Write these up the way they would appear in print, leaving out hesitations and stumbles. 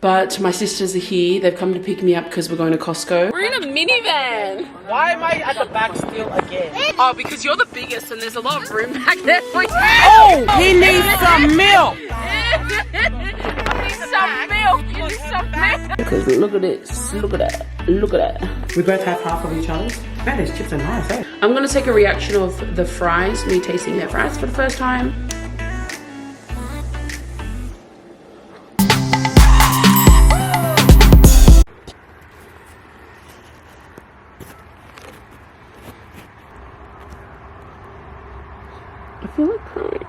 But my sisters are here. They've come to pick me up because we're going to Costco. We're in a minivan. Why am I at the back still again? Oh, because you're the biggest and there's a lot of room back there for you. Oh, he needs some milk. Some milk. You need some milk. Because look at this. Look at that. Look at that. We both have half of each other's. Man, these chips are nice, eh? I'm going to take a reaction of the fries. Me tasting their fries for the first time. I feel like crying.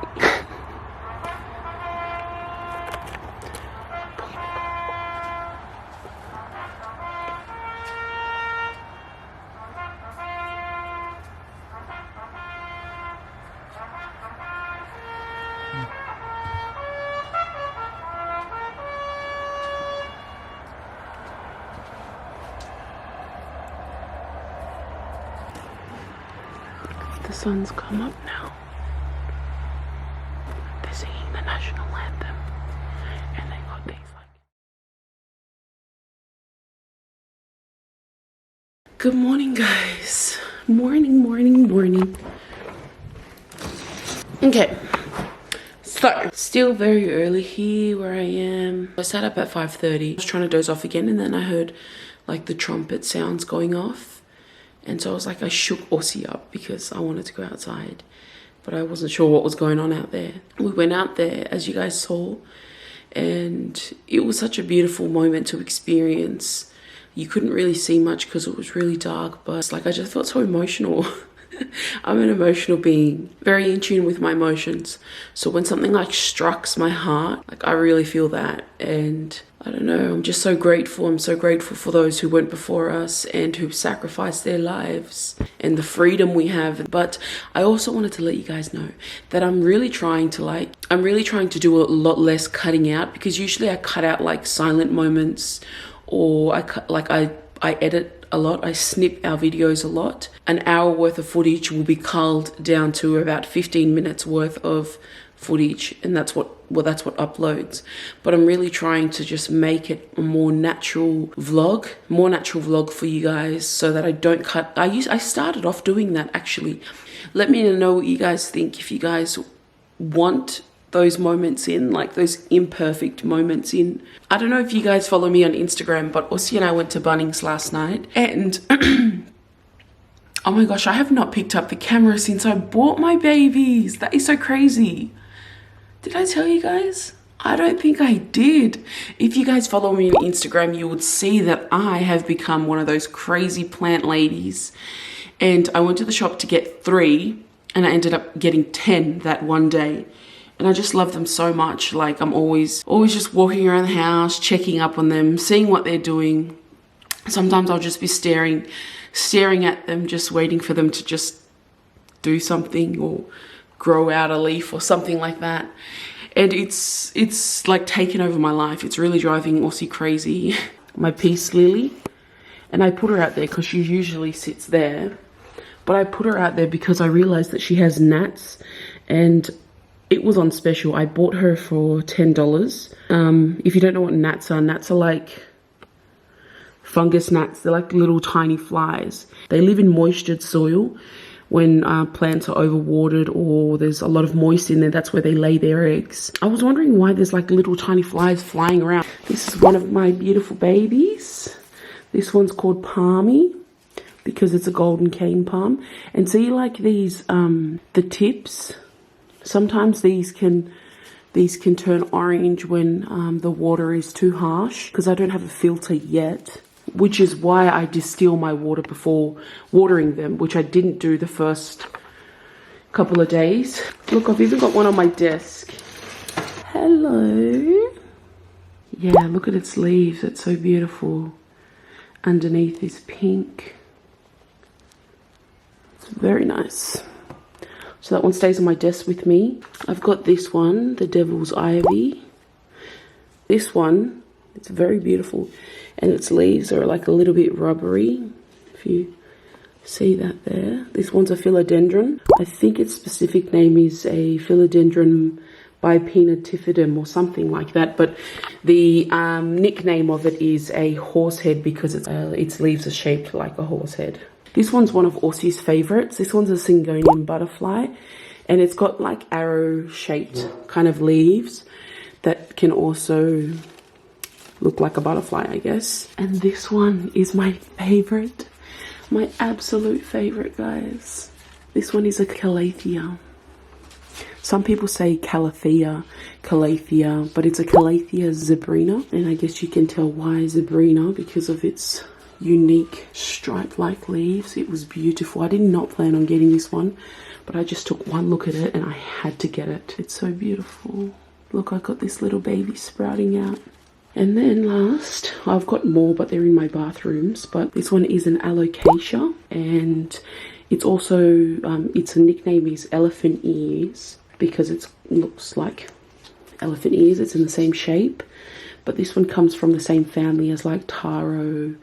The sun's come up now. They're singing the national anthem, and they got these like. Good morning, guys. Morning. Okay, so still very early here where I am. I sat up at 5:30. I was trying to doze off again, and then I heard like the trumpet sounds going off, and so I was like, I shook Aussie up because I wanted to go outside, but I wasn't sure what was going on out there. We went out there, as you guys saw, and it was such a beautiful moment to experience. You couldn't really see much because it was really dark, but it's like I just felt so emotional. I'm an emotional being, very in tune with my emotions. So when something like strikes my heart, like I really feel that. And I don't know, I'm just so grateful. I'm so grateful for those who went before us and who sacrificed their lives and the freedom we have. But I also wanted to let you guys know that I'm really trying to do a lot less cutting out, because usually I cut out like silent moments, or I edit a lot. I snip our videos a lot. An hour worth of footage will be culled down to about 15 minutes worth of footage, and that's what uploads. But I'm really trying to just make it a more natural vlog for you guys, so that I don't cut. I started off doing that actually. Let me know what you guys think, if you guys want those moments in, like those imperfect moments in. I don't know if you guys follow me on Instagram, but Aussie and I went to Bunnings last night, and oh my gosh, I have not picked up the camera since I bought my babies. That is so crazy. Did I tell you guys? I don't think I did. If you guys follow me on Instagram, you would see that I have become one of those crazy plant ladies. And I went to the shop to get 3, and I ended up getting 10 that one day. And I just love them so much. Like, I'm always just walking around the house, checking up on them, seeing what they're doing. Sometimes I'll just be staring at them, just waiting for them to just do something or grow out a leaf or something like that. And it's like taken over my life. It's really driving Aussie crazy. My peace lily. And I put her out there because she usually sits there. But I put her out there because I realized that she has gnats, and it was on special. I bought her for $10. If you don't know what gnats are like fungus gnats. They're like little tiny flies. They live in moistured soil. When plants are overwatered or there's a lot of moisture in there, that's where they lay their eggs. I was wondering why there's like little tiny flies flying around. This is one of my beautiful babies. This one's called Palmy because it's a golden cane palm. And see, like these, the tips, sometimes these can turn orange when the water is too harsh, because I don't have a filter yet, which is why I distill my water before watering them, which I didn't do the first couple of days. Look, I've even got one on my desk. Hello. Yeah, look at its leaves. It's so beautiful. Underneath is pink. It's very nice. So that one stays on my desk with me. I've got this one, the Devil's Ivy. This one, it's very beautiful. And its leaves are like a little bit rubbery, if you see that there. This one's a philodendron. I think its specific name is a philodendron Bipinnatifidum or something like that, but the nickname of it is a horse head because its leaves are shaped like a horse head. This one's one of Aussie's favorites. This one's a Syngonium butterfly, and it's got like arrow shaped kind of leaves that can also look like a butterfly, I guess. And this one is my favorite, my absolute favorite, guys. This one is a Calathea. Some people say Calathea, but it's a Calathea zebrina, and I guess you can tell why zebrina because of its unique stripe-like leaves. It was beautiful. I did not plan on getting this one, but I just took one look at it and I had to get it. It's so beautiful. Look, I got this little baby sprouting out. And then last, I've got more, but they're in my bathrooms, but this one is an alocasia, and it's also, its nickname is elephant ears because it looks like elephant ears. It's in the same shape, but this one comes from the same family as like taro,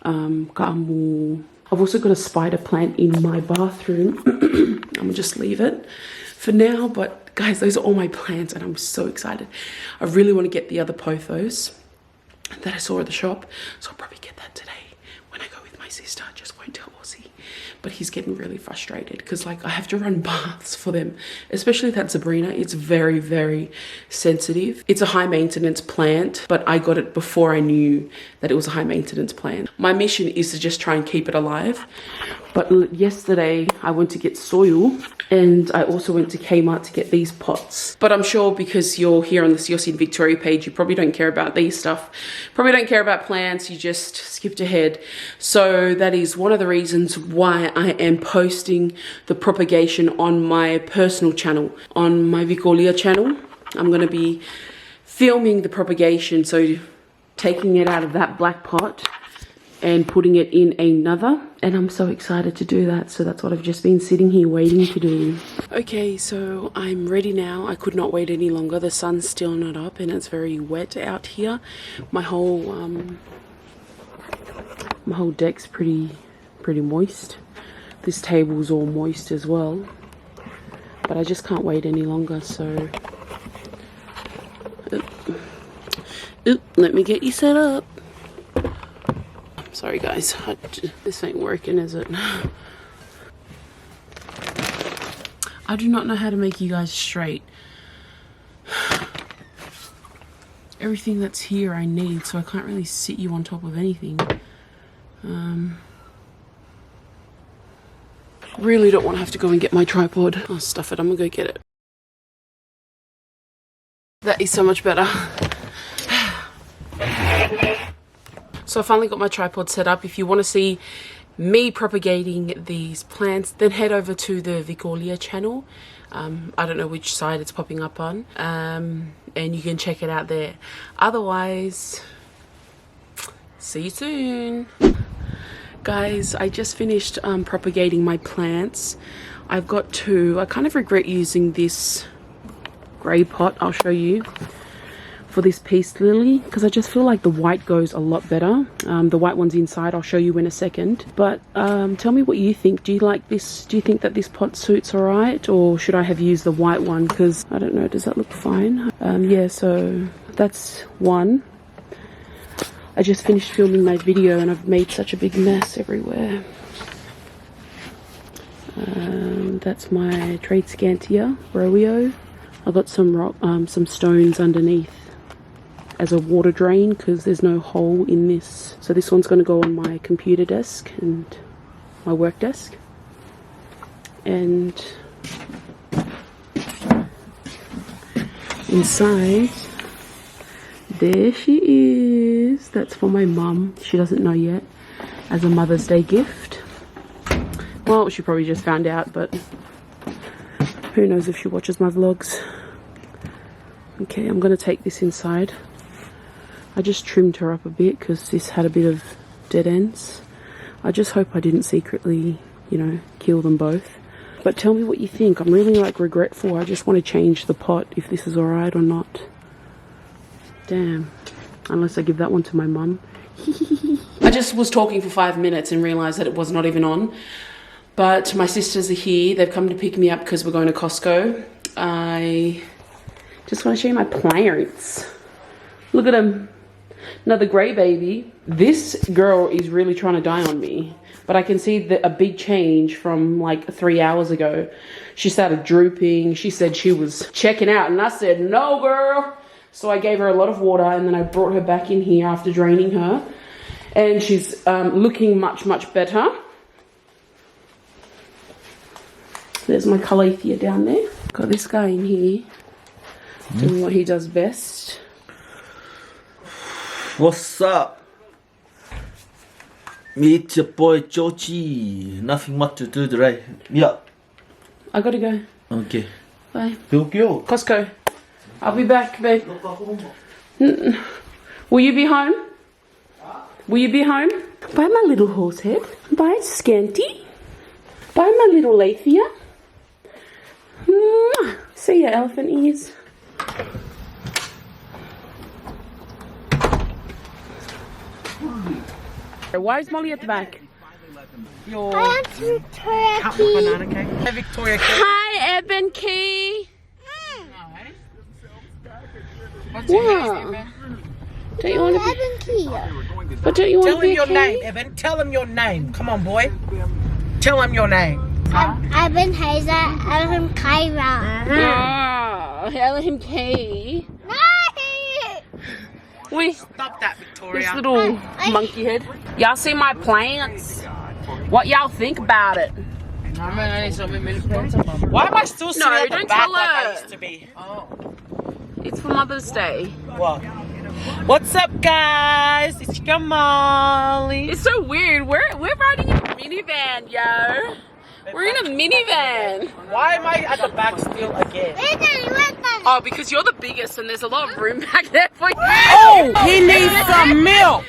ka'amu. I've also got a spider plant in my bathroom. I'm gonna just leave it for now, but guys, those are all my plants and I'm so excited. I really want to get the other pothos that I saw at the shop, so I'll probably get that today when I go with my sister. I just won't tell Aussie. But he's getting really frustrated because like I have to run baths for them, especially that Sabrina. It's very, very sensitive. It's a high maintenance plant, but I got it before I knew that it was a high maintenance plant. My mission is to just try and keep it alive. But yesterday I went to get soil, and I also went to Kmart to get these pots. But I'm sure because you're here on the Siaosi in Victoria page, you probably don't care about these stuff. Probably don't care about plants, you just skipped ahead. So that is one of the reasons why I am posting the propagation on my personal channel. On my Vicolia channel, I'm going to be filming the propagation. So taking it out of that black pot and putting it in another, and I'm so excited to do that. So that's what I've just been sitting here waiting to do. Okay, so I'm ready now. I could not wait any longer. The sun's still not up and it's very wet out here. My whole deck's pretty moist. This table's all moist as well, but I just can't wait any longer. So let me get you set up. Sorry guys, this ain't working, is it? I do not know how to make you guys straight. Everything that's here I need, so I can't really sit you on top of anything. Really don't want to have to go and get my tripod. Oh, stuff it, I'm gonna go get it. That is so much better. So I finally got my tripod set up. If you want to see me propagating these plants, then head over to the Vicolia channel. I don't know which side it's popping up on, and you can check it out there. Otherwise, see you soon. Guys, I just finished propagating my plants. I've got two. I kind of regret using this grey pot. I'll show you. For this peace lily, because I just feel like the white goes a lot better. The white one's inside. I'll show you in a second. But tell me what you think. Do you like this? Do you think that this pot suits all right, or should I have used the white one? Because I don't know. Does that look fine? Yeah. So that's one. I just finished filming my video and I've made such a big mess everywhere. That's my trade scantia rowio. I got some stones underneath as a water drain because there's no hole in this. So this one's going to go on my computer desk and my work desk. And inside, there she is. That's for my mum. She doesn't know yet, as a Mother's Day gift. Well, she probably just found out, but who knows if she watches my vlogs. Okay, I'm going to take this inside. I just trimmed her up a bit because this had a bit of dead ends. I just hope I didn't secretly, you know, kill them both. But tell me what you think. I'm really like regretful. I just want to change the pot if this is alright or not. Damn. Unless I give that one to my mum. I just was talking for 5 minutes and realised that it was not even on. But my sisters are here. They've come to pick me up because we're going to Costco. I Just want to show you my plants. Look at them. Another grey baby. This girl is really trying to die on me. But I can see a big change from like 3 hours ago. She started drooping. She said she was checking out. And I said, no, girl. So I gave her a lot of water. And then I brought her back in here after draining her. And she's looking much, much better. There's my calathea down there. Got this guy in here. Doing what he does best. What's up? Meet your boy Joji. Nothing much to do today. Yeah. I gotta go. Okay. Bye. Go. Costco. I'll be back, babe. Will you be home? Will you be home? Bye, my little horse head. Bye, Scanty. Bye, my little Lathea. See ya, elephant ears. Why is Molly at the back? Your Victoria banana cake. Hey, Victoria cake. Hi, Eben Key. What's your name, Evan? Don't you want to be? Evan Key. But don't you want Tell to be him your a name, Key? Evan. Tell him your name. Come on, boy. Tell him your name. Evan Hazer, Evan Kyra. Oh, Elohim Key. No! We Stop that, Victoria. this little monkey head. Y'all see my plants? What y'all think about it? Why am I still sitting at the don't back tell like I her. used to be? It's for Mother's Day. What? What's up, guys? It's your Molly. It's so weird. We're riding in a minivan, yo. We're in a minivan. Why am I at the back still again? Oh, because you're the biggest and there's a lot of room back there for you. Oh, he needs some milk.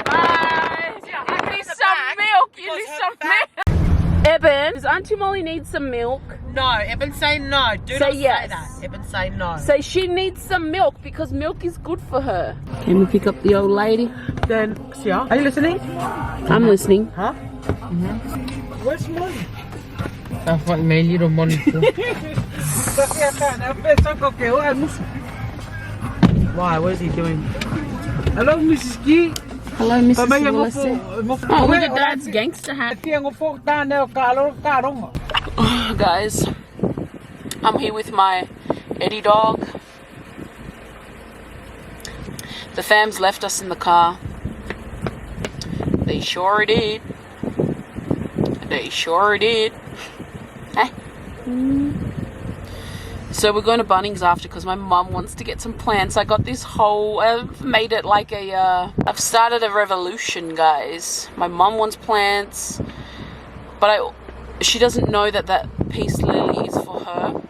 Bye. You need some milk. You need some milk. Eben, does Auntie Molly need some milk? No, Evan, say no. Do Say not yes. say that. Evan, say no. Say she needs some milk because milk is good for her. Can we pick up the old lady? Then, Sia, are you listening? I'm listening. Huh? Where's money? That's what my little money for. Why? What is he doing? Hello, Mrs. G. Hello, Mrs. Melissa. Oh, look at Dad's gangster hat. Oh, guys, I'm here with my Eddie dog. The fam's left us in the car. They sure did. They sure did. Hey. So we're going to Bunnings after because my mum wants to get some plants. I got this whole, I've made it like a, I've started a revolution, guys. My mum wants plants, but she doesn't know that that peace lily is for her.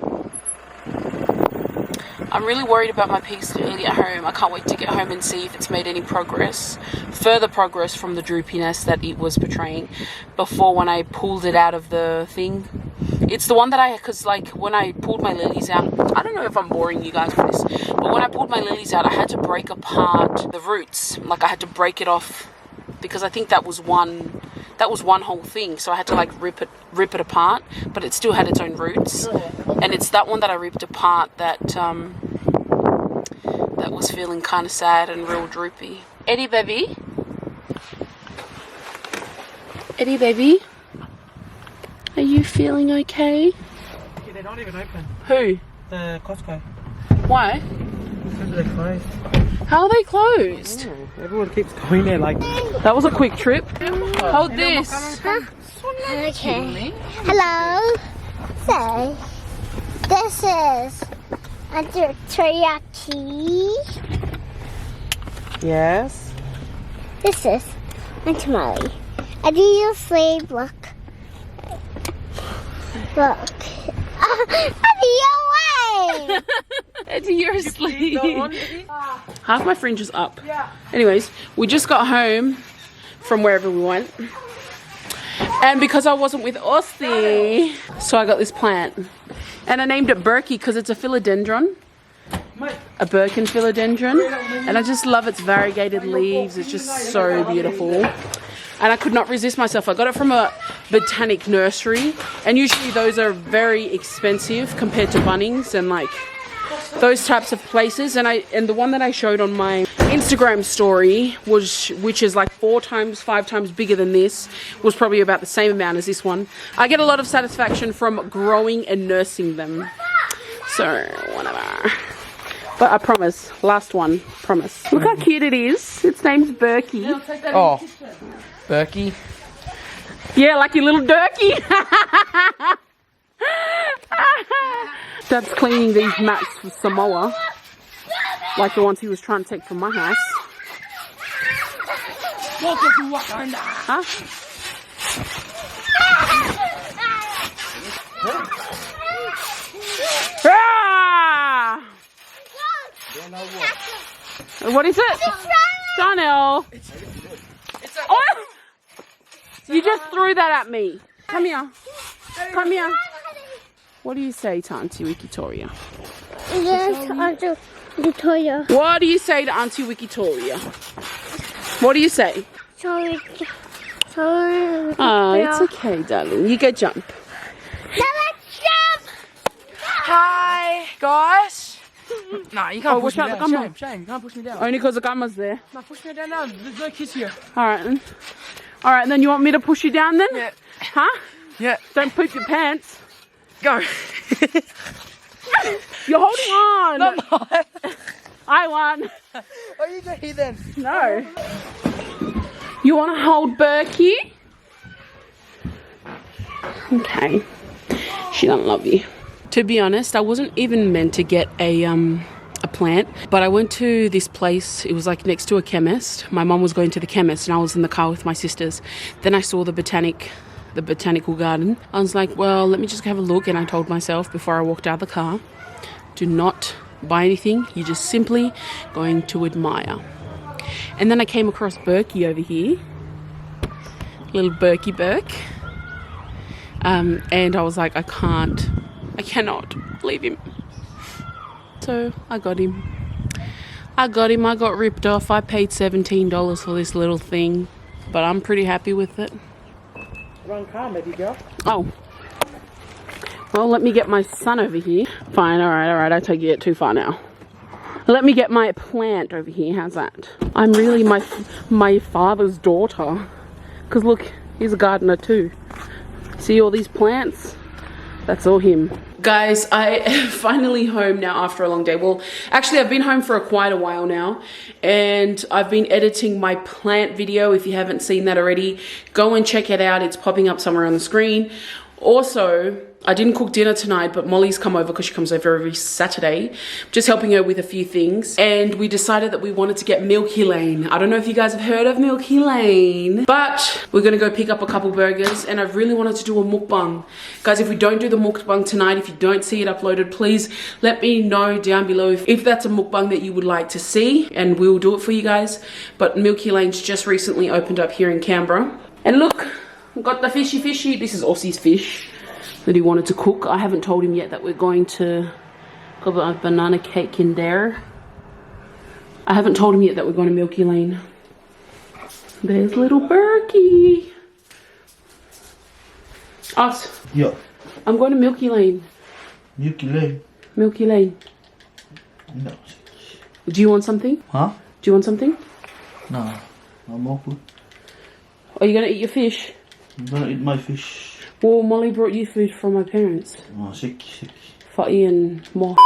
I'm really worried about my peace lily at home. I can't wait to get home and see if it's made any progress. Further progress from the droopiness that it was portraying before when I pulled it out of the thing. It's the one that because like when I pulled my lilies out, I don't know if I'm boring you guys with this, but when I pulled my lilies out, I had to break apart the roots. Like I had to break it off because I think that was one whole thing. So I had to like rip it apart, but it still had its own roots. And it's that one that I ripped apart that that was feeling kind of sad and real droopy. Eddie baby. Eddie baby. Are you feeling okay? Yeah, they're not even open. Who? The Costco. Why? Because they're closed. How are they closed? Everyone keeps going there like... That was a quick trip. Hold this. Okay. Hello. So, this is under teriyaki. Yes. This is Auntie Molly. I do your sleeve. Look. Look. Eddie, away! Eddie, you're asleep. Half my fringe is up. Anyways, we just got home from wherever we went. And because I wasn't with Aussie, so I got this plant. And I named it Berkey because it's a philodendron. A Birkin philodendron. And I just love its variegated leaves. It's just so beautiful. And I could not resist myself. I got it from a botanic nursery. And usually those are very expensive compared to Bunnings and like those types of places. And the one that I showed on my Instagram story which is like 5 times bigger than this, was probably about the same amount as this one. I get a lot of satisfaction from growing and nursing them. So whatever. But I promise, last one, promise. Look how cute it is. Its name's Berkey. Oh, Berkey. Yeah, like your little Durkey. Dad's cleaning these mats for Samoa, like the ones he was trying to take from my house. Welcome to Wakanda. Huh? Ah! What is it? Chanel. Oh! You just threw that at me. Come here. Come here. What do you say to Auntie Wikitoria? Yes, Auntie Victoria. What do you say to Auntie Wikitoria? What do you say? Sorry. Oh, it's okay, darling. You go jump. Now let's jump. Hi, guys. Nah, you can't Oh, push watch me out, down. the gummer. Shame, you can't push me down. Only because the gamma's there. Nah, push me down now. There's no kids here. Alright then. Alright, then you want me to push you down then? Yeah. Huh? Yeah. Don't poop your pants. Go. You're holding on. No, I'm not. I won. Oh, you go here then. No. You want to hold Berkey? Okay. She don't love you. To be honest, I wasn't even meant to get a plant, but I went to this place. It was like next to a chemist. My mum was going to the chemist and I was in the car with my sisters. Then I saw the botanical garden. I was like, well, let me just have a look. And I told myself before I walked out of the car, do not buy anything. You're just simply going to admire. And then I came across Berkey over here. Little Berkey Burke. And I was like, I cannot leave him. So I got him. I got ripped off. I paid $17 for this little thing, but I'm pretty happy with it. Wrong car, maybe, girl. Oh. Well, let me get my son over here. Fine, alright, I take it too far now. Let me get my plant over here, how's that? I'm really my father's daughter. Because look, he's a gardener too. See all these plants? That's all him. Guys, I am finally home now after a long day. Well, actually I've been home for quite a while now, and I've been editing my plant video. If you haven't seen that already, go and check it out. It's popping up somewhere on the screen. Also, I didn't cook dinner tonight, but Molly's come over because she comes over every Saturday. Just helping her with a few things. And we decided that we wanted to get Milky Lane. I don't know if you guys have heard of Milky Lane, but we're gonna go pick up a couple burgers, and I really wanted to do a mukbang. Guys, if we don't do the mukbang tonight, if you don't see it uploaded, please let me know down below if that's a mukbang that you would like to see, and we will do it for you guys. But Milky Lane's just recently opened up here in Canberra. And look, got the fishy. This is Aussie's fish that he wanted to cook. I haven't told him yet that we're going to got a banana cake in there. I haven't told him yet that we're going to Milky Lane. There's little Berkey. Us. Yeah. I'm going to Milky Lane. Milky Lane. Milky Lane. No. Do you want something? Huh? Do you want something? No. I'm okay. Are you going to eat your fish? I'm gonna eat my fish. Well, Molly brought you food from my parents. Oh, sick. Fatty and more.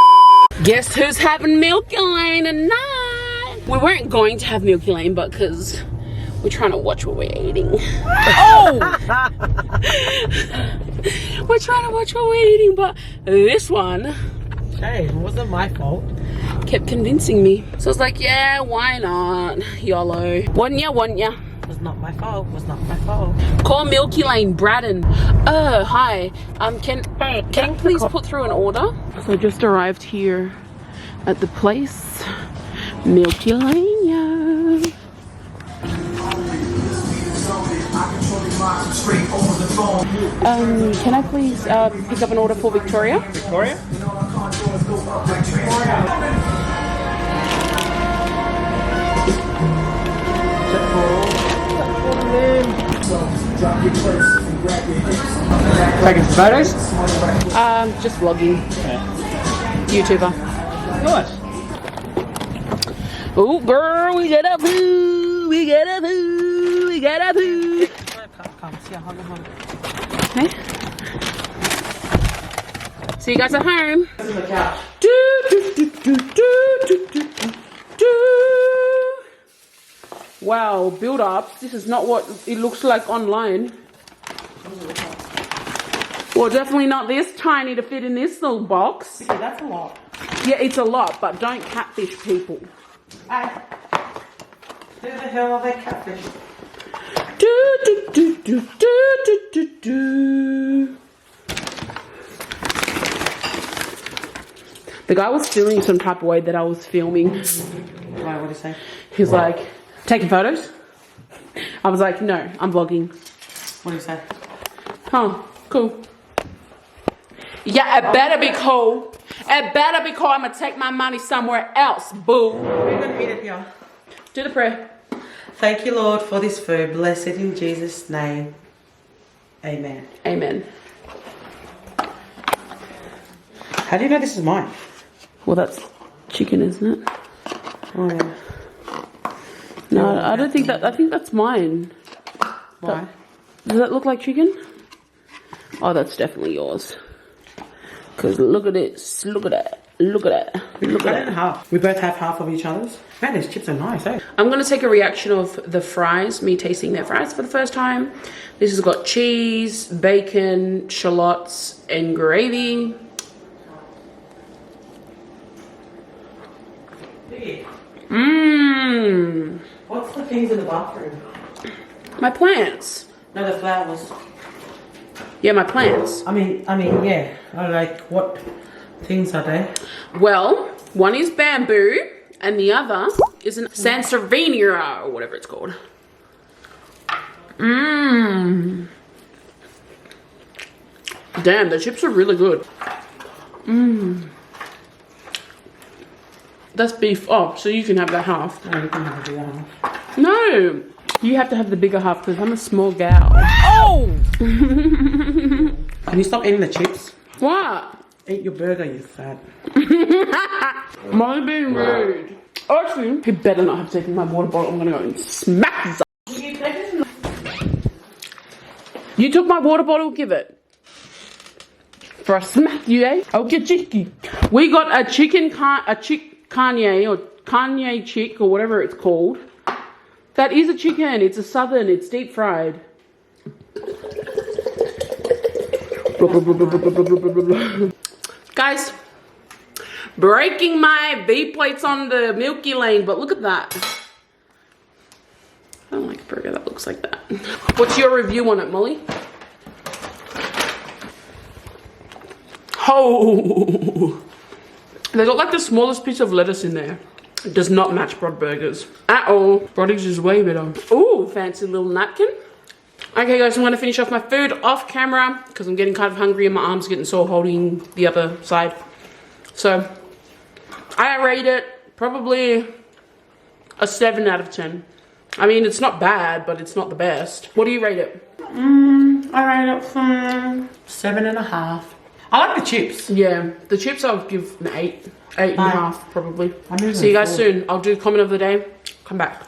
Guess who's having Milky Lane tonight? We weren't going to have Milky Lane, but because we're trying to watch what we're eating. Oh! We're trying to watch what we're eating, but this one... Hey, it wasn't my fault. Kept convincing me. So I was like, yeah, why not? YOLO. Wasn't ya? It was not my fault. It was not my fault. Call Milky Lane, Braddon. Hi. Can you please put through an order? So I just arrived here at the place. Milky Lane, yeah. Can I please pick up an order for Victoria? Victoria? Taking photos? Just vlogging. YouTuber. Nice. Oh, girl, we got a poo. We got a poo. We got a poo. Okay. See you guys at home. Wow, build-ups. This is not what it looks like online. Well, definitely not this tiny to fit in this little box. Okay, that's a lot. Yeah, it's a lot, but don't catfish people. Who the hell are they catfish? The guy was feeling some type of way that I was filming. Why, what did he say? He was like, taking photos? I was like, no, I'm vlogging. What did he say? Oh, cool. Yeah, it better be cool. It better be cool. I'm gonna take my money somewhere else, boo. We're going to eat it here. Do the prayer. Thank you, Lord, for this food. Bless it in Jesus' name. Amen. Amen. How do you know this is mine? Well, that's chicken, isn't it? Oh, yeah. No, I don't think that. I think that's mine. Why? Does that look like chicken? Oh, that's definitely yours. Because look at this. Look at that. Look at that. Look Cut at it in that. half. We both have half of each other's. Man, these chips are nice, eh? I'm going to take a reaction of the fries. Me tasting their fries for the first time. This has got cheese, bacon, shallots, and gravy. Mmm. What's the things in the bathroom? My plants. No, the flowers. Yeah, my plants. I mean, yeah. Like, what things are they? Well, one is bamboo, and the other is an Sansevieria, or whatever it's called. Mmm. Damn, the chips are really good. Mmm. That's beef. Oh, so you can have that half. No, you can have a bigger half. No, you have to have the bigger half because I'm a small gal. Oh! Can you stop eating the chips? What? Eat your burger, you fat. Am I being rude? Actually, he better not have taken my water bottle. I'm gonna go and smack his ass. You took my water bottle, give it. For a smack you, eh? I'll get chicky. We got a Kanye or Kanye chick or whatever it's called. That is a chicken. It's a southern. It's deep fried. Guys, breaking my V plates on the Milky lane, but look at that. I don't like a burger that looks like that. What's your review on it, Molly? Oh, they got like the smallest piece of lettuce in there. It does not match Broad Burgers at all. Brody's is way better. Ooh, fancy little napkin. Okay guys, I'm gonna finish off my food off camera because I'm getting kind of hungry and my arm's getting sore holding the other side. So, I rate it probably a 7 out of 10. I mean, it's not bad, but it's not the best. What do you rate it? I rate it for 7.5. I like the chips. Yeah, the chips I'll give an 8. 8.5 probably. I'm See you guys soon. I'll do comment of the day. Come back.